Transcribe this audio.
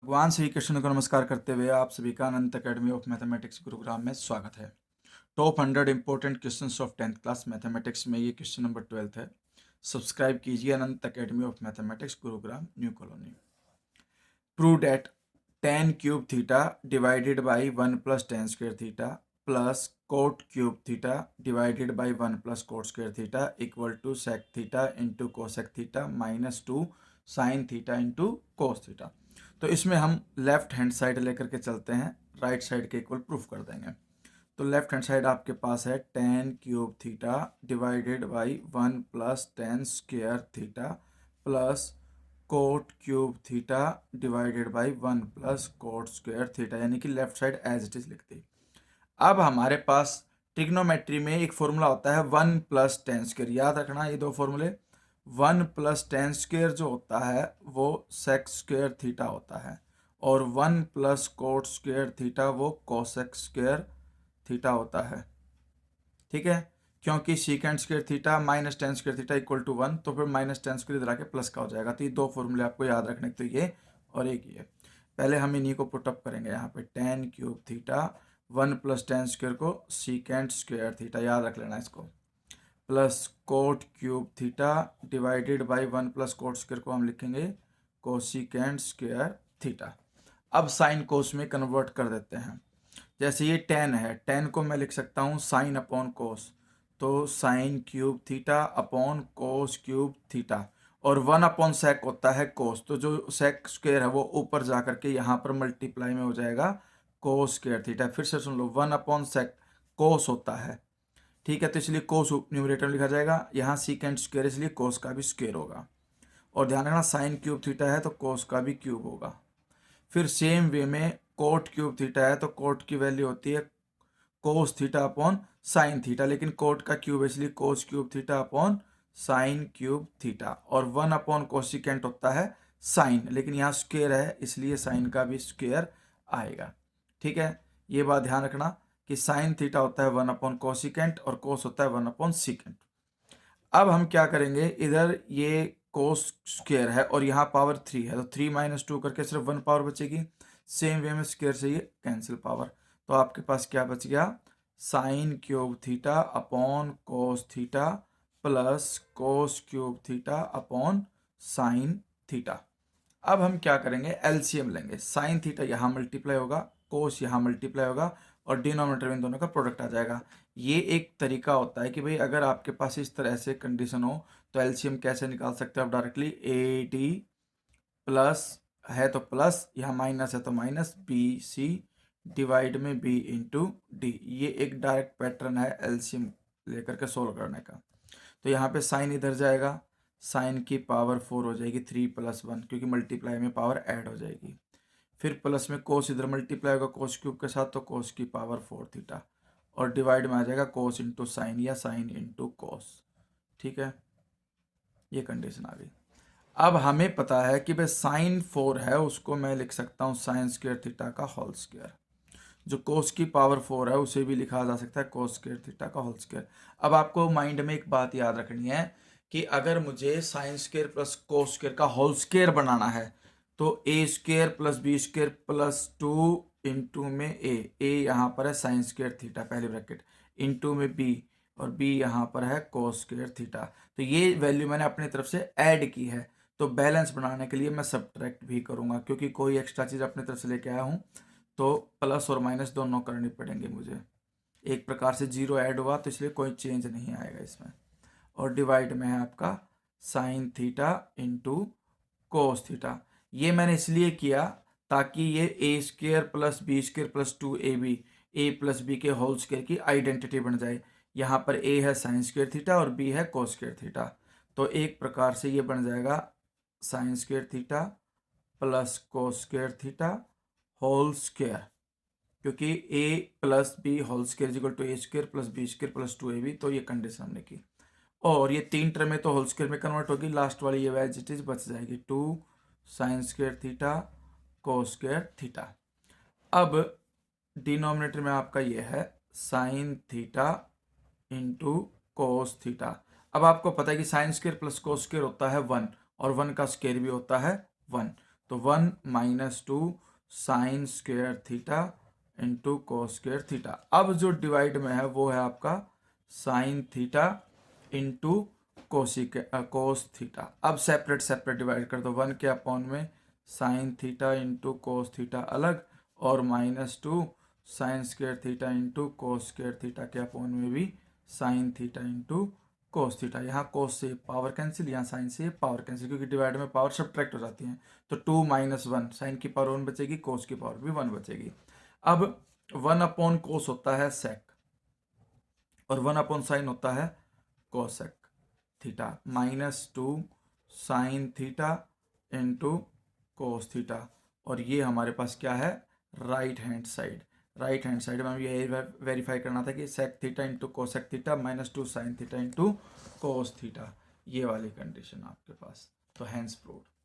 भगवान श्री कृष्ण को नमस्कार करते हुए आप सभी का Anant academy of mathematics Gurugram में स्वागत है। Top 100 important questions of 10th class mathematics में ये क्वेश्चन नंबर 12 है। सब्सक्राइब कीजिए Anant academy of mathematics Gurugram new colony. Prove that tan cube theta divided by 1 plus tan square theta plus cot cube theta divided by 1 plus cot square theta equal to sec theta into cosec theta -2 sine theta into cos theta. तो इसमें हम left hand side लेकर के चलते हैं, right side के equal proof कर देंगे। तो लेफ्ट हैंड साइड आपके पास है tan cube theta divided by 1 plus tan square theta plus cot cube theta divided by 1 plus cot square theta, यानी कि left side as it is लिख दी। अब हमारे पास ट्रिग्नोमेट्री में एक फॉर्मूला होता है 1 प्लस tan स्क्वायर, याद रखना ये दो फॉर्मूले। 1 प्लस tan स्क्वायर जो होता है वो सेक स्क्वायर थीटा होता है और 1 प्लस कोट स्क्वायर थीटा वो कोसेक स्क्वायर थीटा होता है। ठीक है, क्योंकि secant square theta minus tan square theta equal to 1, तो फिर माइनस tan स्क्वायर इधर आके प्लस का हो जाएगा। तो ये दो फॉर्मूले आपको याद रखने, तो ये और एक ये। पहले हम इन्हीं को पुटअप करेंगे यहाँ पे। tan cube theta 1 plus tan square को सीकेंड स्क्वायर थीटा याद रख लेना इसको, plus cot cube theta divided by 1 plus cot square को हम लिखेंगे कोसिकेंड स्क्वायर थीटा। अब साइन कोस में कन्वर्ट कर देते हैं। जैसे ये tan है, tan को मैं लिख सकता हूँ साइन अपॉन कोस, तो sine cube theta upon cos cube theta, और 1 अपॉन सेक होता है कोस, तो जो सेक स्क्वायर है वो ऊपर जा करके यहाँ पर मल्टीप्लाई में हो जाएगा कोस स्क्वायर थीटा। फिर से सुन लो, 1 अपॉन सेक कोस होता है, ठीक है, तो इसलिए कोस न्यूमरेटर में लिखा जाएगा। यहाँ सीकेंड स्क्वायर इसलिए कोस का भी स्क्वायर होगा, और ध्यान रखना साइन क्यूब थीटा है तो कोस का भी क्यूब होगा। फिर सेम वे में कोट क्यूब थीटा है तो कोट की वैल्यू होती है cos theta upon sine theta, लेकिन कोट का क्यूब है इसलिए cos cube theta upon sine cube theta, और 1 अपॉन कोसिकेंट होता है साइन, लेकिन यहाँ स्क्वायर है इसलिए साइन का भी स्क्वायर आएगा। ठीक है, ये बात ध्यान रखना कि साइन थीटा होता है 1 अपॉन कोसिकेंट और कोस होता है 1 अपॉन सीकेंट। अब हम क्या करेंगे, इधर ये कोस स्क्वायर है और यहाँ पावर 3 है, तो 3 माइनस 2 करके सिर्फ 1 पावर बचेगी। सेम वे में स्क्वायर से ये कैंसिल पावर, तो आपके पास क्या बच गया, sine cube theta upon cos theta plus cos cube theta upon sine theta. अब हम क्या करेंगे, एलसीएम लेंगे। साइन थीटा यहाँ मल्टीप्लाई होगा, कोस यहाँ मल्टीप्लाई होगा, और डिनोमिनेटर में इन दोनों का प्रोडक्ट आ जाएगा। ये एक तरीका होता है कि भाई अगर आपके पास इस तरह से कंडीशन हो तो एलसीएम कैसे निकाल सकते हो आप डायरेक्टली। ए डी प्लस है तो प्लस, यहाँ माइनस है तो माइनस, बी सी डिवाइड में बी इंटू डी। ये एक डायरेक्ट पैटर्न है एलसीएम लेकर के सोल्व करने का। तो यहाँ पे साइन इधर जाएगा, साइन की पावर 4 हो जाएगी 3 प्लस 1, क्योंकि मल्टीप्लाई में पावर ऐड हो जाएगी। फिर प्लस में कोस इधर मल्टीप्लाई होगा कोस क्यूब के साथ, तो कोस की पावर 4 थीटा, और डिवाइड में आ जाएगा कोस इंटू साइन या साइन इंटू कोस। ठीक है, ये कंडीशन आ गई। अब हमें पता है कि भाई साइन 4 है उसको मैं लिख सकता हूँ साइन स्क्वायर थीटा का होल स्क्वायर। जो कोस की पावर 4 है उसे भी लिखा जा सकता है कोस स्क्वायर थीटा का होल स्क्वायर। अब आपको माइंड में एक बात याद रखनी है कि अगर मुझे sine square plus cos square का होल स्क्वायर बनाना है तो A square plus B square plus 2 into में ए यहाँ पर है साइन स्क्वायर थीटा पहले ब्रैकेट, इंटू में बी, और बी यहाँ पर है कोस स्क्वायर थीटा। तो ये वैल्यू मैंने अपनी तरफ से ऐड की है, तो बैलेंस बनाने के लिए मैं सब्ट्रैक्ट भी करूँगा, क्योंकि कोई एक्स्ट्रा चीज़ अपनी तरफ से लेके आया हूँ तो प्लस और माइनस दोनों करनी पड़ेंगे मुझे। एक प्रकार से जीरो ऐड हुआ तो इसलिए कोई चेंज नहीं आएगा इसमें, और डिवाइड में है आपका sine theta into cos theta. ये मैंने इसलिए किया ताकि ये A square plus B square plus 2ab A plus B के होल स्क्वेयर की आइडेंटिटी बन जाए। यहाँ पर ए है साइन स्क्वेयर थीटा और बी है कोस स्क्वेयर थीटा, तो एक प्रकार से ये बन जाएगा sine square theta plus cos square theta whole square, क्योंकि a plus B whole square equal to A square plus B square plus 2ab, तो ये कंडीशन हमने की। और ये 3 टर्म में तो होल स्क्वेयर में कन्वर्ट होगी, लास्ट वाली ये एज इट इज बच जाएगी 2 sign square theta cos square theta. अब डिनोमिनेटर में आपका ये है sign theta into cos theta. अब आपको पता है कि sine square plus cos square होता है 1 और 1 का स्क्वेयर भी होता है 1, तो 1 minus 2 sign square theta into कोस स्क्वेयर थीटा। अब जो डिवाइड में है वो है आपका sine theta into cos theta. अब सेपरेट सेपरेट डिवाइड कर दो, 1 के अपॉन में sign theta into cos theta अलग, और minus 2 sign square theta into कोस स्क्वेयर थीटा के अपॉन में भी sign theta into cos theta. यहाँ कोस से पावर कैंसिल, यहाँ साइन से पावर कैंसिल, क्योंकि डिवाइड में पावर सब्ट्रैक्ट हो जाती है। तो 2 माइनस 1, साइन की पावर 1 बचेगी, कोस की पावर भी 1 बचेगी। अब 1 अपॉन कोस होता है सेक, और 1 अपॉन साइन होता है cosec theta, minus 2 sine theta into cos theta. और ये हमारे पास क्या है, right hand side. Right hand side में हमें यही वेरीफाई करना था कि sec theta into cosec theta minus 2 sine theta into cos theta, ये वाली कंडीशन आपके पास। तो हैंस प्रूव्ड।